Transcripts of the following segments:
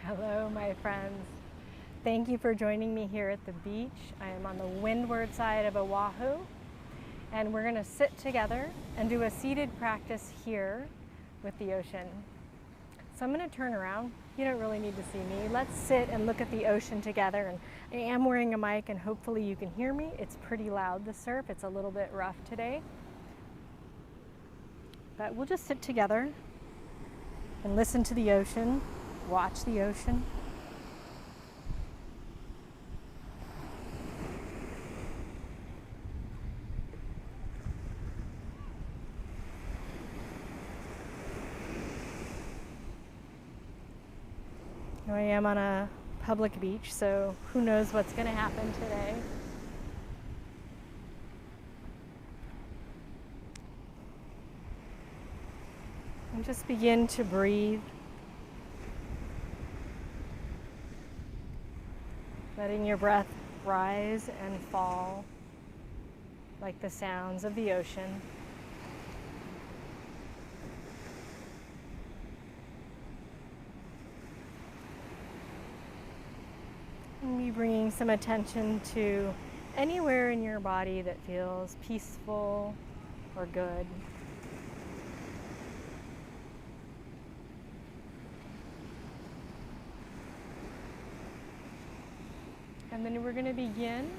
Hello, my friends. Thank you for joining me here at the beach. I am on the windward side of Oahu, and we're going to sit together and do a seated practice here with the ocean. So I'm going to turn around. You don't really need to see me. Let's sit and look at the ocean together. And I am wearing a mic, and hopefully you can hear me. It's pretty loud, the surf. It's a little bit rough today. But we'll just sit together and listen to the ocean, watch the ocean. I am on a public beach, so who knows what's going to happen today. And just begin to breathe, letting your breath rise and fall like the sounds of the ocean. And be bringing some attention to anywhere in your body that feels peaceful or good. And then we're going to begin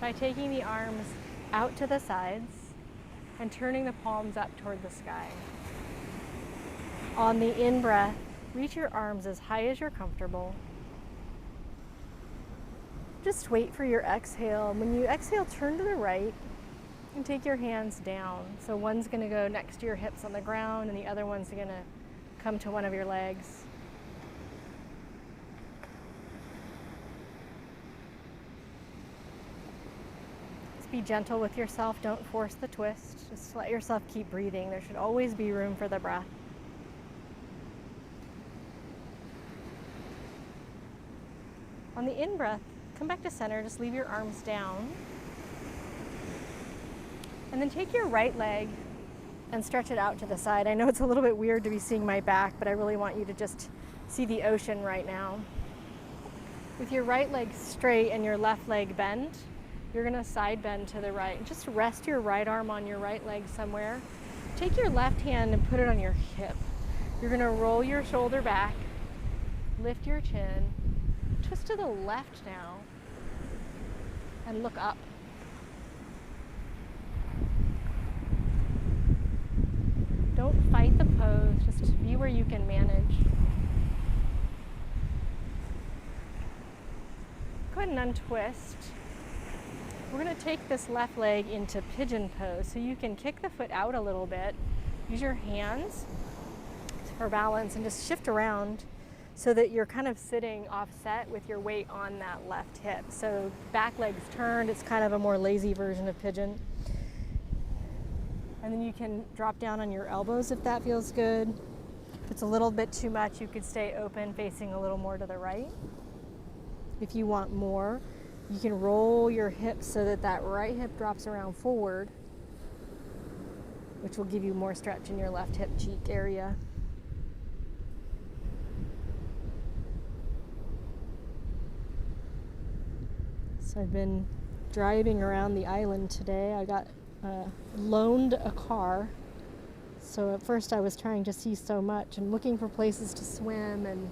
by taking the arms out to the sides and turning the palms up toward the sky. On the in-breath, reach your arms as high as you're comfortable. Just wait for your exhale. When you exhale, turn to the right and take your hands down. So one's going to go next to your hips on the ground and the other one's going to come to one of your legs. Be gentle with yourself. Don't force the twist. Just let yourself keep breathing. There should always be room for the breath. On the in-breath, come back to center. Just leave your arms down. And then take your right leg and stretch it out to the side. I know it's a little bit weird to be seeing my back, but I really want you to just see the ocean right now. With your right leg straight and your left leg bent, you're going to side bend to the right. Just rest your right arm on your right leg somewhere. Take your left hand and put it on your hip. You're going to roll your shoulder back, lift your chin, twist to the left now, and look up. Don't fight the pose, just be where you can manage. Go ahead and untwist. We're going to take this left leg into pigeon pose, so you can kick the foot out a little bit. Use your hands for balance and just shift around so that you're kind of sitting offset with your weight on that left hip. So back leg's turned, it's kind of a more lazy version of pigeon. And then you can drop down on your elbows if that feels good. If it's a little bit too much, you could stay open, facing a little more to the right. If you want more, you can roll your hips so that that right hip drops around forward, which will give you more stretch in your left hip cheek area. So I've been driving around the island today. I got loaned a car. So at first I was trying to see so much and looking for places to swim, and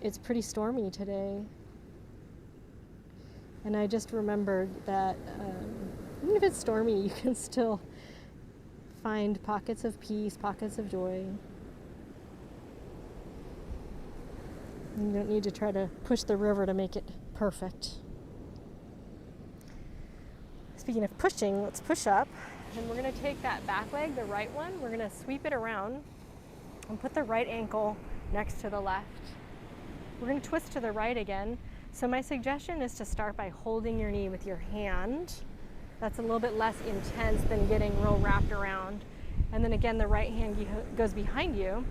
it's pretty stormy today. And I just remembered that even if it's stormy, you can still find pockets of peace, pockets of joy. You don't need to try to push the river to make it perfect. Speaking of pushing, let's push up. And we're going to take that back leg, the right one, we're going to sweep it around and put the right ankle next to the left. We're going to twist to the right again. So my suggestion is to start by holding your knee with your hand. That's a little bit less intense than getting real wrapped around. And then again, the right hand goes behind you.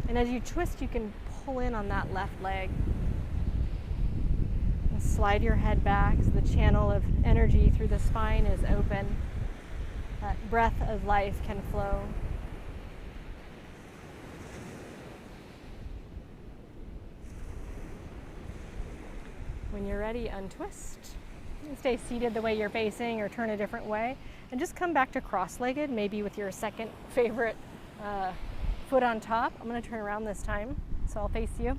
And as you twist, you can pull in on that left leg. And slide your head back so the channel of energy through the spine is open. That breath of life can flow. When you're ready, untwist. Stay seated the way you're facing or turn a different way. And just come back to cross-legged, maybe with your second favorite foot on top. I'm going to turn around this time, so I'll face you.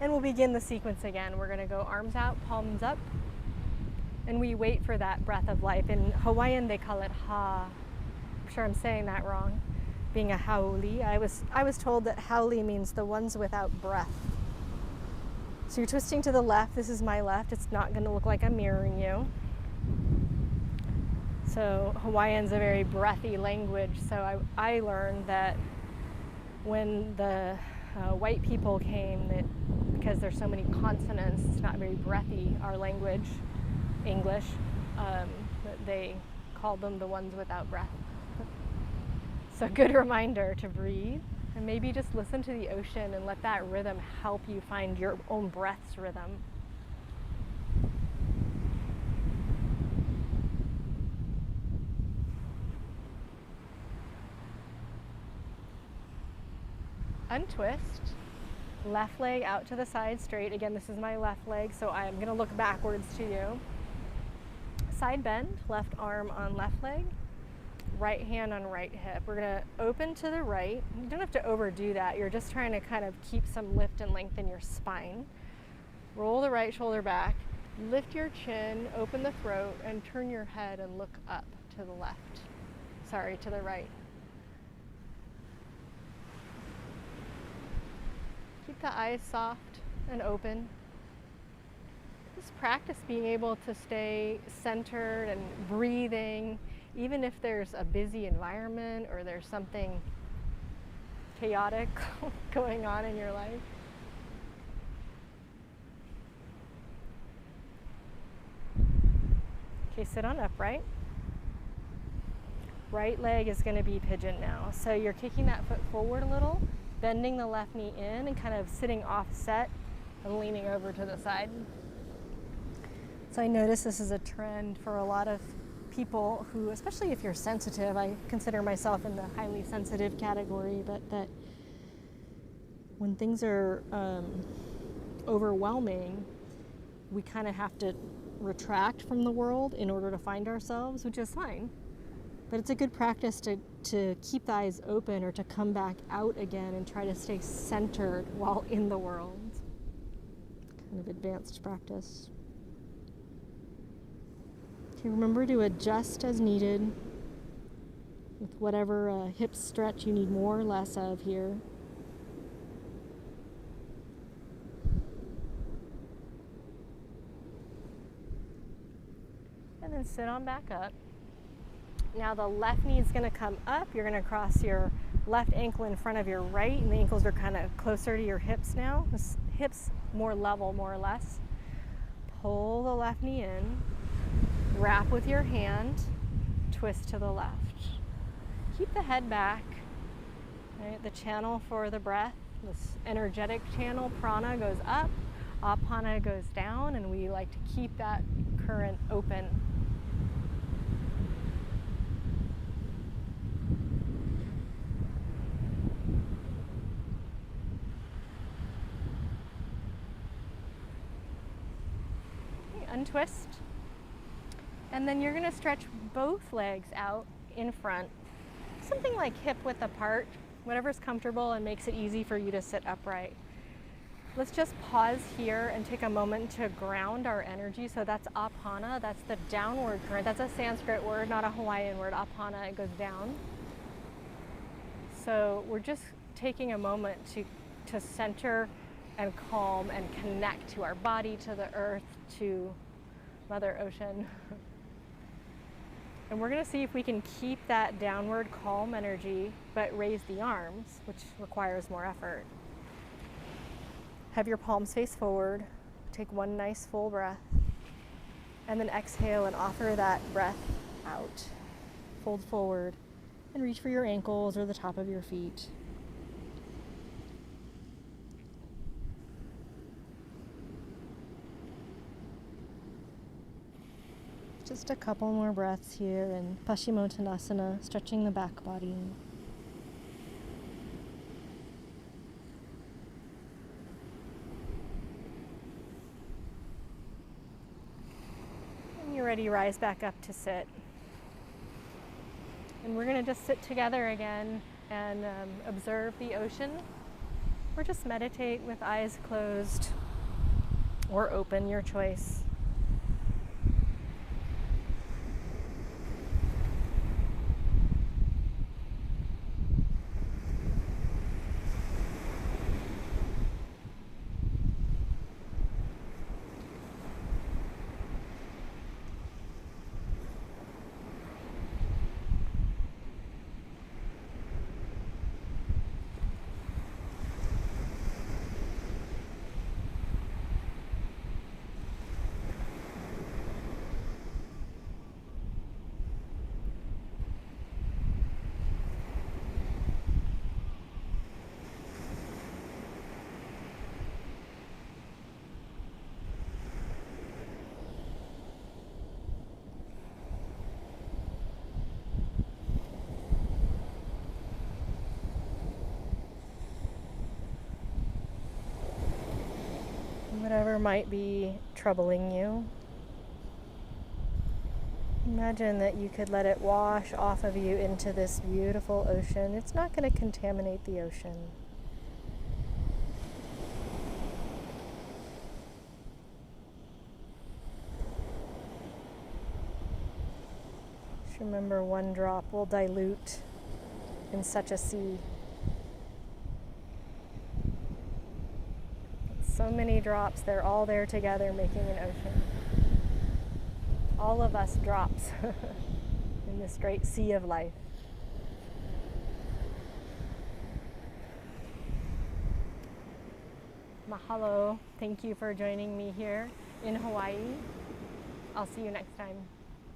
And we'll begin the sequence again. We're going to go arms out, palms up, and we wait for that breath of life. In Hawaiian, they call it ha. I'm sure I'm saying that wrong. Being a hauli, I was told that hauli means the ones without breath. So you're twisting to the left. This is my left. It's not going to look like I'm mirroring you. So Hawaiian's a very breathy language. So I learned that when the white people came, that because there's so many consonants, it's not very breathy, our language, English, that they called them the ones without breath. So good reminder to breathe and maybe just listen to the ocean and let that rhythm help you find your own breath's rhythm. Untwist, left leg out to the side straight. Again, this is my left leg, so I'm going to look backwards to you. Side bend, left arm on left leg, right hand on right hip. We're going to open to the right. You don't have to overdo that. You're just trying to kind of keep some lift and length in your spine. Roll the right shoulder back, lift your chin, open the throat, and turn your head and look up to the left. Sorry, to the right. Keep the eyes soft and open. Just practice being able to stay centered and breathing, even if there's a busy environment or there's something chaotic going on in your life. Okay, sit on upright. Right leg is going to be pigeon now. So you're kicking that foot forward a little, bending the left knee in and kind of sitting offset and leaning over to the side. So I notice this is a trend for a lot of people who, especially if you're sensitive, I consider myself in the highly sensitive category, but that when things are overwhelming, we kind of have to retract from the world in order to find ourselves, which is fine. But it's a good practice to keep the eyes open or to come back out again and try to stay centered while in the world. Kind of advanced practice. Okay, remember to adjust as needed with whatever hip stretch you need more or less of here. And then sit on back up. Now the left knee is going to come up. You're going to cross your left ankle in front of your right, and the ankles are kind of closer to your hips now. This hips more level, more or less. Pull the left knee in. Wrap with your hand. Twist to the left. Keep the head back. Right, the channel for the breath, this energetic channel, prana goes up, apana goes down, and we like to keep that current open. Untwist, and then you're going to stretch both legs out in front, something like hip width apart, whatever's comfortable and makes it easy for you to sit upright. Let's just pause here and take a moment to ground our energy. So that's apana, that's the downward current. That's a Sanskrit word, not a Hawaiian word. Apana, it goes down. So we're just taking a moment to center and calm and connect to our body, to the earth, to Mother Ocean. And we're going to see if we can keep that downward calm energy, but raise the arms, which requires more effort. Have your palms face forward. Take one nice full breath. And then exhale and offer that breath out. Fold forward and reach for your ankles or the top of your feet. Just a couple more breaths here in Paschimottanasana, stretching the back body. ready, rise back up to sit. And we're going to just sit together again and observe the ocean, or just meditate with eyes closed or open, your choice. Whatever might be troubling you, imagine that you could let it wash off of you into this beautiful ocean. It's not going to contaminate the ocean. Just remember, one drop will dilute in such a sea. So many drops, they're all there together making an ocean. All of us drops in this great sea of life. Mahalo. Thank you for joining me here in Hawaii. I'll see you next time.